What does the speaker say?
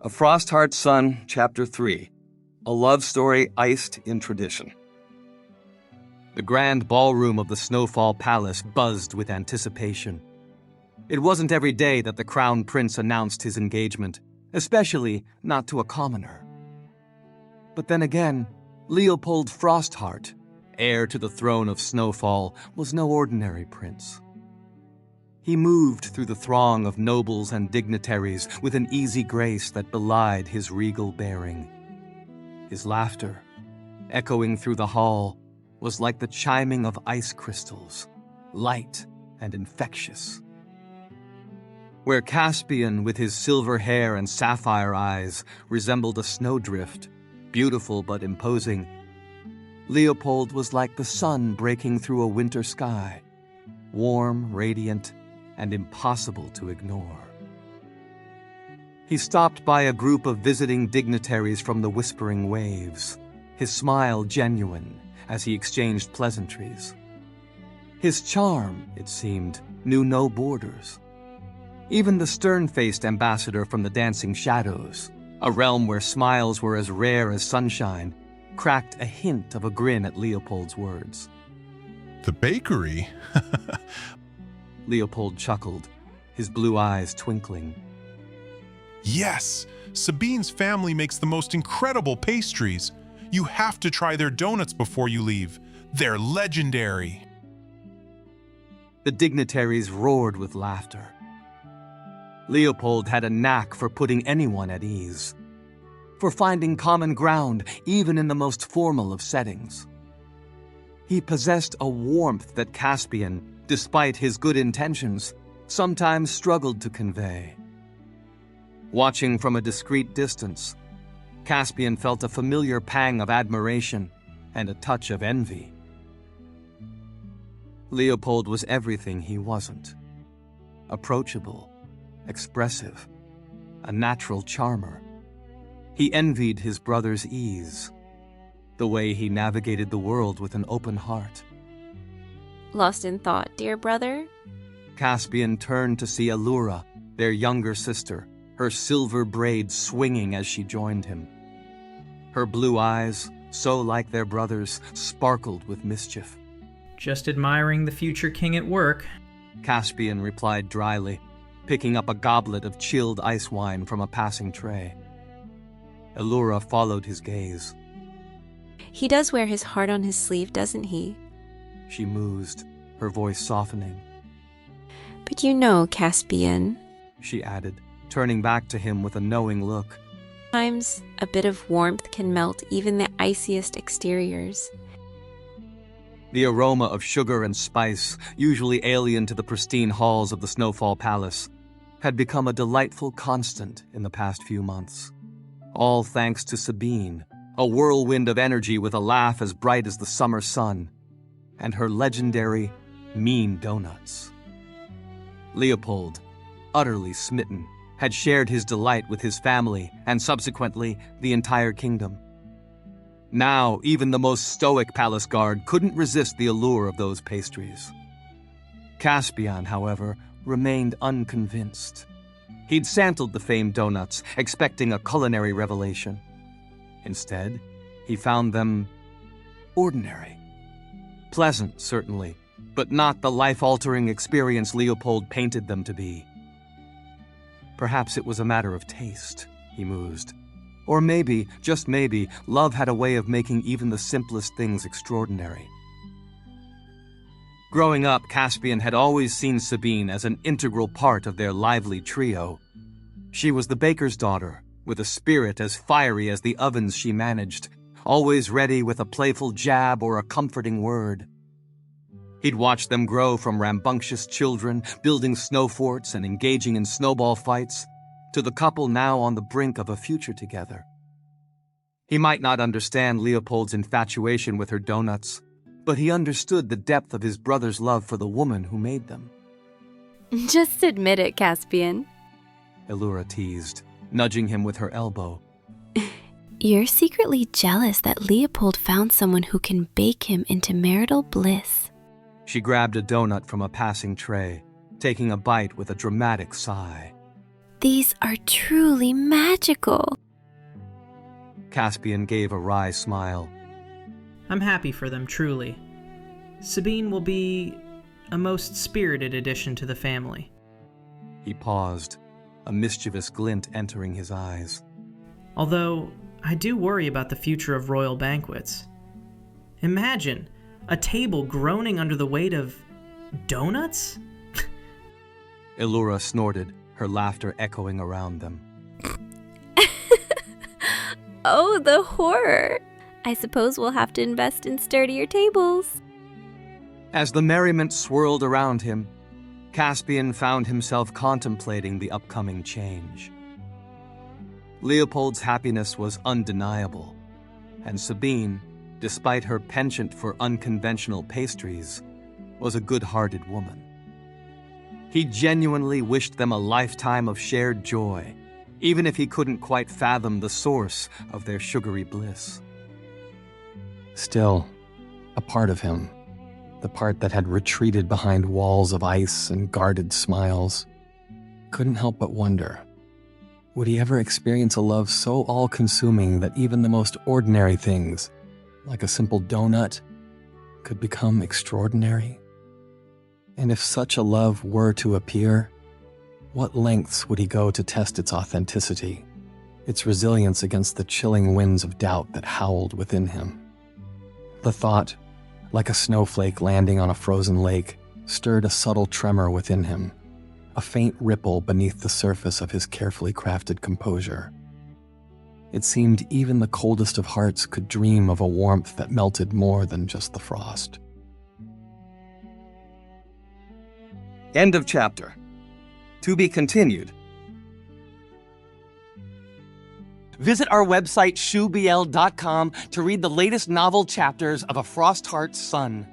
A Frostheart's Sonne, Chapter 3. A love story iced in tradition. The grand ballroom of the Snowfall Palace buzzed with anticipation. It wasn't every day that the crown prince announced his engagement, especially not to a commoner. But then again, Leopold Frostheart, heir to the throne of Snowfall, was no ordinary prince. He moved through the throng of nobles and dignitaries with an easy grace that belied his regal bearing. His laughter, echoing through the hall, was like the chiming of ice crystals, light and infectious. Where Caspian, with his silver hair and sapphire eyes, resembled a snowdrift, beautiful but imposing, Leopold was like the sun breaking through a winter sky, warm, radiant, and impossible to ignore. He stopped by a group of visiting dignitaries from the Whispering Waves, his smile genuine as he exchanged pleasantries. His charm, it seemed, knew no borders. Even the stern-faced ambassador from the Dancing Shadows, a realm where smiles were as rare as sunshine, cracked a hint of a grin at Leopold's words. The bakery? Leopold chuckled, his blue eyes twinkling. Yes! Sabine's family makes the most incredible pastries. You have to try their donuts before you leave. They're legendary. The dignitaries roared with laughter. Leopold had a knack for putting anyone at ease, for finding common ground even in the most formal of settings. He possessed a warmth that Caspian, despite his good intentions, sometimes struggled to convey. Watching from a discreet distance, Caspian felt a familiar pang of admiration and a touch of envy. Leopold was everything he wasn't. Approachable, expressive, a natural charmer. He envied his brother's ease, the way he navigated the world with an open heart. Lost in thought, dear brother? Caspian turned to see Allura, their younger sister, her silver braids swinging as she joined him. Her blue eyes, so like their brother's, sparkled with mischief. Just admiring the future king at work, Caspian replied dryly, picking up a goblet of chilled ice wine from a passing tray. Allura followed his gaze. He does wear his heart on his sleeve, doesn't he? She mused, her voice softening. But you know, Caspian, she added, turning back to him with a knowing look. Sometimes a bit of warmth can melt even the iciest exteriors. The aroma of sugar and spice, usually alien to the pristine halls of the Snowfall Palace, had become a delightful constant in the past few months. All thanks to Sabine, a whirlwind of energy with a laugh as bright as the summer sun, and her legendary mean donuts. Leopold, utterly smitten, had shared his delight with his family and subsequently the entire kingdom. Now, even the most stoic palace guard couldn't resist the allure of those pastries. Caspian, however, remained unconvinced. He'd sampled the famed donuts, expecting a culinary revelation. Instead, he found them ordinary. Pleasant, certainly, but not the life-altering experience Leopold painted them to be. Perhaps it was a matter of taste, he mused. Or maybe, just maybe, love had a way of making even the simplest things extraordinary. Growing up, Caspian had always seen Sabine as an integral part of their lively trio. She was the baker's daughter, with a spirit as fiery as the ovens she managed, always ready with a playful jab or a comforting word. He'd watched them grow from rambunctious children, building snow forts and engaging in snowball fights, to the couple now on the brink of a future together. He might not understand Leopold's infatuation with her donuts, but he understood the depth of his brother's love for the woman who made them. Just admit it, Caspian. Allura teased, nudging him with her elbow. You're secretly jealous that Leopold found someone who can bake him into marital bliss. She grabbed a donut from a passing tray, taking a bite with a dramatic sigh. These are truly magical. Caspian gave a wry smile. I'm happy for them, truly. Sabine will be a most spirited addition to the family. He paused, a mischievous glint entering his eyes. Although, I do worry about the future of royal banquets. Imagine a table groaning under the weight of donuts? Elura snorted, her laughter echoing around them. Oh, the horror! I suppose we'll have to invest in sturdier tables. As the merriment swirled around him, Caspian found himself contemplating the upcoming change. Leopold's happiness was undeniable, and Sabine, despite her penchant for unconventional pastries, was a good-hearted woman. He genuinely wished them a lifetime of shared joy, even if he couldn't quite fathom the source of their sugary bliss. Still, a part of him, the part that had retreated behind walls of ice and guarded smiles, couldn't help but wonder, would he ever experience a love so all-consuming that even the most ordinary things, like a simple donut, could become extraordinary? And if such a love were to appear, what lengths would he go to test its authenticity, its resilience against the chilling winds of doubt that howled within him? The thought, like a snowflake landing on a frozen lake, stirred a subtle tremor within him, a faint ripple beneath the surface of his carefully crafted composure. It seemed even the coldest of hearts could dream of a warmth that melted more than just the frost. End of chapter. To be continued. Visit our website, shoebl.com, to read the latest novel chapters of A FROSTHEART'S, Sonne.